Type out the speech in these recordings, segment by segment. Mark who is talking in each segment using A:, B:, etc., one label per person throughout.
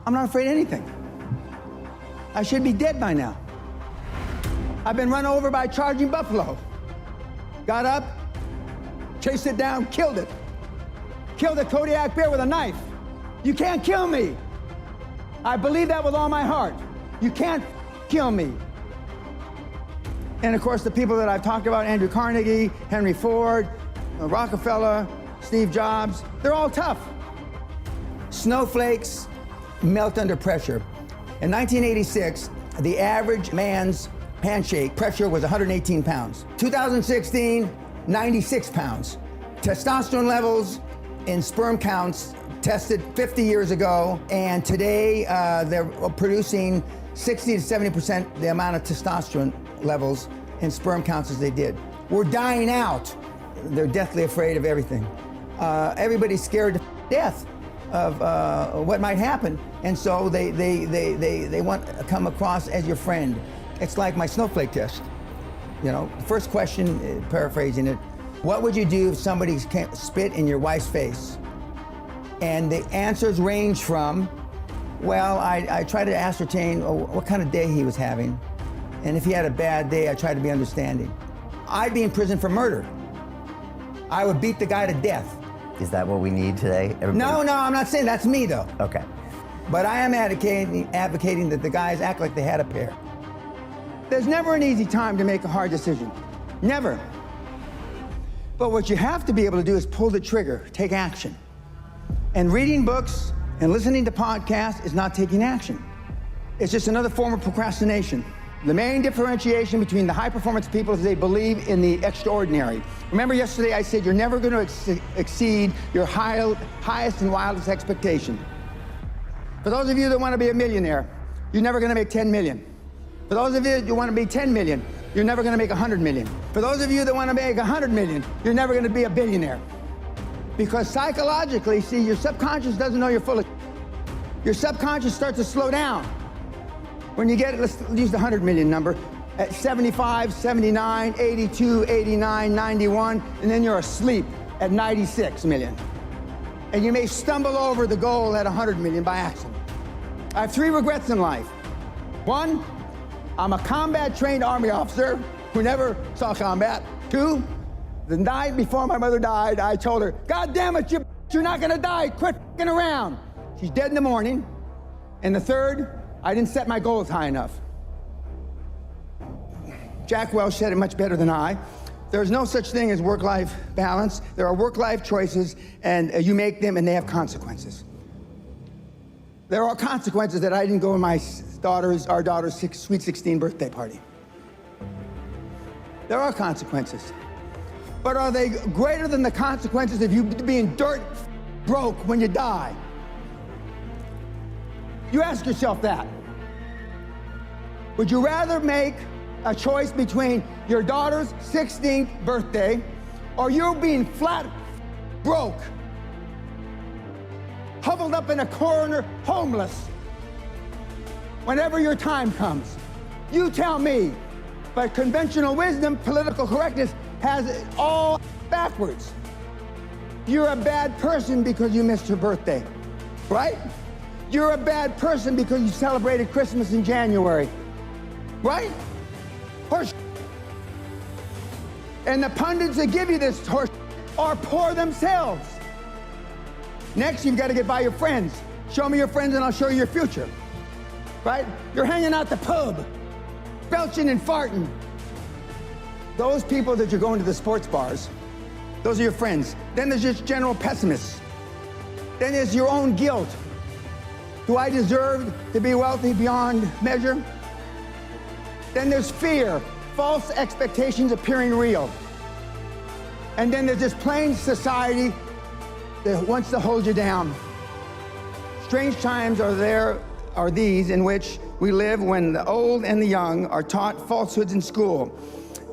A: I'm not afraid of anything. I should be dead by now. I've been run over by a charging buffalo. Got up, chased it down, killed it. Killed a Kodiak bear with a knife. You can't kill me. I believe that with all my heart. You can't kill me. And of course, the people that I've talked about, Andrew Carnegie, Henry Ford, Rockefeller, Steve Jobs, they're all tough. Snowflakes melt under pressure. In 1986, the average man's handshake pressure was 118 pounds. 2016, 96 pounds. Testosterone levels in sperm counts tested 50 years ago, and today they're producing 60 to 70% the amount of testosterone levels in sperm counts as they did. We're dying out. They're deathly afraid of everything. Everybody's scared to death of what might happen, and so they want to come across as your friend. It's like my snowflake test. You know, the first question, paraphrasing it, what would you do if somebody spit in your wife's face? And the answers range from, well, I try to ascertain what kind of day he was having. And if he had a bad day, I try to be understanding. I'd be in prison for murder. I would beat the guy to death.
B: Is that what we need today?
A: No, I'm not saying that's me, though.
B: Okay.
A: But I am advocating that the guys act like they had a pair. There's never an easy time to make a hard decision. Never. But what you have to be able to do is pull the trigger, take action. And reading books and listening to podcasts is not taking action. It's just another form of procrastination. The main differentiation between the high-performance people is they believe in the extraordinary. Remember yesterday I said you're never going to exceed your highest and wildest expectation. For those of you that want to be a millionaire, you're never going to make 10 million. For those of you that want to be 10 million, you're never going to make 100 million. For those of you that want to make 100 million, you're never going to be a billionaire. Because psychologically, see, your subconscious doesn't know you're full of Your subconscious starts to slow down. When you get, let's use the 100 million number, at 75, 79, 82, 89, 91, and then you're asleep at 96 million. And you may stumble over the goal at 100 million by accident. I have 3 regrets in life. 1, I'm a combat-trained Army officer who never saw combat. 2, the night before my mother died, I told her, God damn it, you're not gonna die, quit f***ing around. She's dead in the morning. And the 3rd, I didn't set my goals high enough. Jack Welch said it much better than I. There's no such thing as work-life balance. There are work-life choices, and you make them, and they have consequences. There are consequences that I didn't go to our daughter's sweet 16 birthday party. There are consequences. But are they greater than the consequences of you being dirt broke when you die? You ask yourself that. Would you rather make a choice between your daughter's 16th birthday or you being flat broke, huddled up in a corner, homeless, whenever your time comes? You tell me. But conventional wisdom, political correctness, has it all backwards. You're a bad person because you missed her birthday, right? You're a bad person because you celebrated Christmas in January, right? Horse. And the pundits that give you this horse are poor themselves. Next, you've got to get by your friends. Show me your friends and I'll show you your future, right? You're hanging out the pub, belching and farting. Those people that you're going to the sports bars, those are your friends. Then there's just general pessimists. Then there's your own guilt. Do I deserve to be wealthy beyond measure? Then there's fear, false expectations appearing real. And then there's this plain society that wants to hold you down. Strange times are these in which we live when the old and the young are taught falsehoods in school.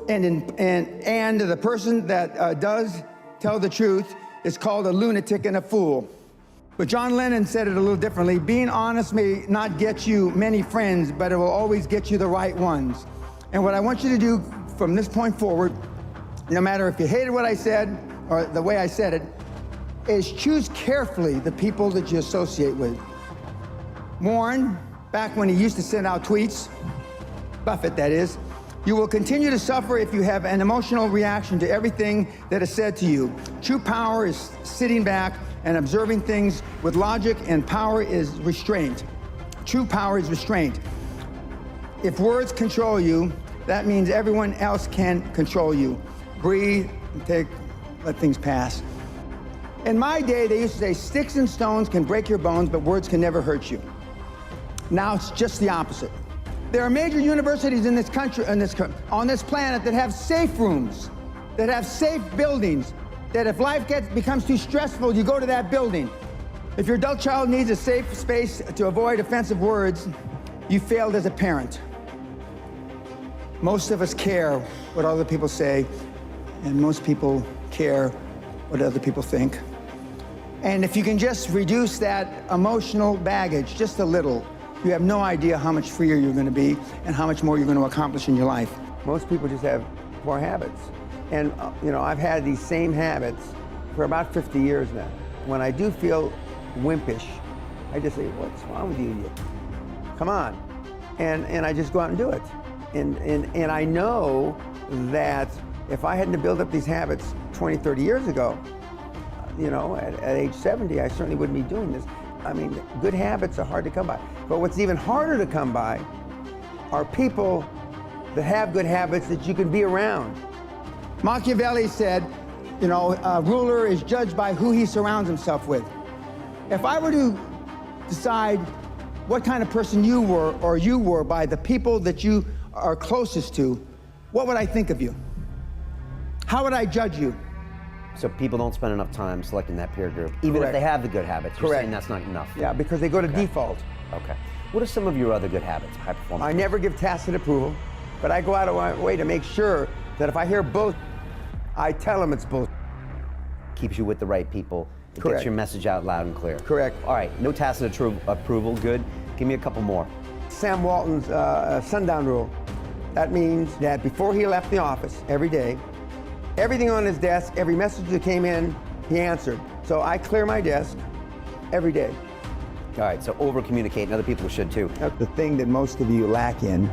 A: And the person that does tell the truth is called a lunatic and a fool. But John Lennon said it a little differently. Being honest may not get you many friends, but it will always get you the right ones. And what I want you to do from this point forward, no matter if you hated what I said or the way I said it, is choose carefully the people that you associate with. Warren, back when he used to send out tweets, Buffett that is, you will continue to suffer if you have an emotional reaction to everything that is said to you. True power is sitting back and observing things with logic, and power is restraint. True power is restraint. If words control you, that means everyone else can control you. Breathe, let things pass. In my day, they used to say, sticks and stones can break your bones, but words can never hurt you. Now it's just the opposite. There are major universities in this country, on this planet, that have safe rooms, that have safe buildings, that if life becomes too stressful, you go to that building. If your adult child needs a safe space to avoid offensive words, you failed as a parent. Most of us care what other people say, and most people care what other people think. And if you can just reduce that emotional baggage just a little, you have no idea how much freer you're going to be and how much more you're going to accomplish in your life.
C: Most people just have poor habits. And, I've had these same habits for about 50 years now. When I do feel wimpish, I just say, what's wrong with you? Come on. And I just go out and do it. And I know that if I hadn't built up these habits 20, 30 years ago, at age 70, I certainly wouldn't be doing this. I mean, good habits are hard to come by. But what's even harder to come by are people that have good habits that you can be around.
A: Machiavelli said, a ruler is judged by who he surrounds himself with. If I were to decide what kind of person you were by the people that you are closest to, what would I think of you? How would I judge you?
D: So people don't spend enough time selecting that peer group, even
A: Correct.
D: if they have the good habits. You're
A: Correct.
D: saying that's not enough.
C: Yeah, because they go to default.
D: Okay. What are some of your other good habits, high performance?
C: I never give tacit approval, but I go out of my way to make sure that if I hear bull, I tell them it's bull.
D: Keeps you with the right people. It
C: Correct.
D: gets your message out loud and clear.
C: Correct.
D: All right, no tacit approval, good. Give me a couple more.
C: Sam Walton's sundown rule. That means that before he left the office every day, everything on his desk, every message that came in, he answered. So I clear my desk every day.
D: All right, so over-communicate, and other people should too.
A: The thing that most of you lack in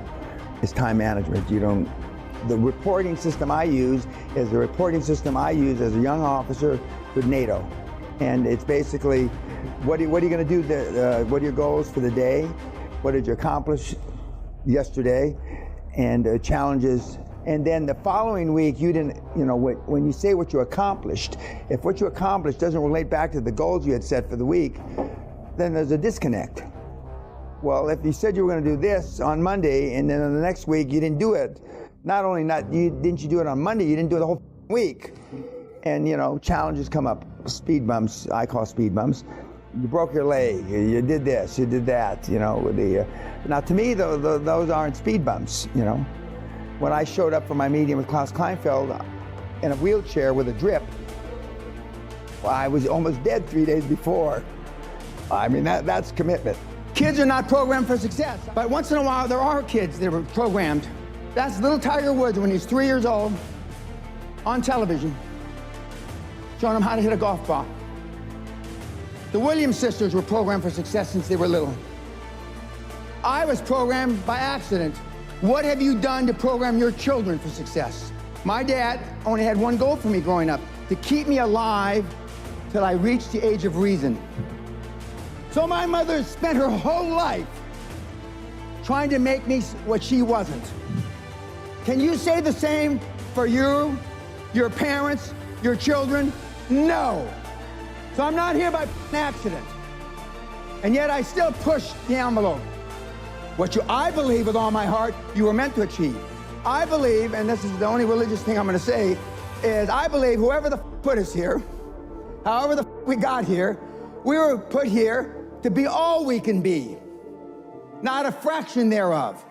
A: is time management. The reporting system I use is the reporting system I use as a young officer with NATO. And it's basically, what are you going to do? What are your goals for the day? What did you accomplish yesterday? And challenges. And then the following week, you didn't, when you say what you accomplished, if what you accomplished doesn't relate back to the goals you had set for the week, then there's a disconnect. Well, if you said you were going to do this on Monday, and then on the next week you didn't do it, didn't you do it on Monday, you didn't do it the whole week. And challenges come up, speed bumps, I call speed bumps. You broke your leg, you did this, you did that, now to me, those aren't speed bumps, When I showed up for my meeting with Klaus Kleinfeld in a wheelchair with a drip, well, I was almost dead 3 days before. I mean, that's commitment. Kids are not programmed for success, but once in a while there are kids that are programmed. That's little Tiger Woods when he's 3 years old on television, showing him how to hit a golf ball. The Williams sisters were programmed for success since they were little. I was programmed by accident. What have you done to program your children for success? My dad only had one goal for me growing up, to keep me alive till I reached the age of reason. So my mother spent her whole life trying to make me what she wasn't. Can you say the same for you, your parents, your children? No. So I'm not here by accident. And yet I still push the envelope. I believe with all my heart, you were meant to achieve. I believe, and this is the only religious thing I'm going to say, is I believe whoever the put us here, however the we got here, we were put here to be all we can be, not a fraction thereof.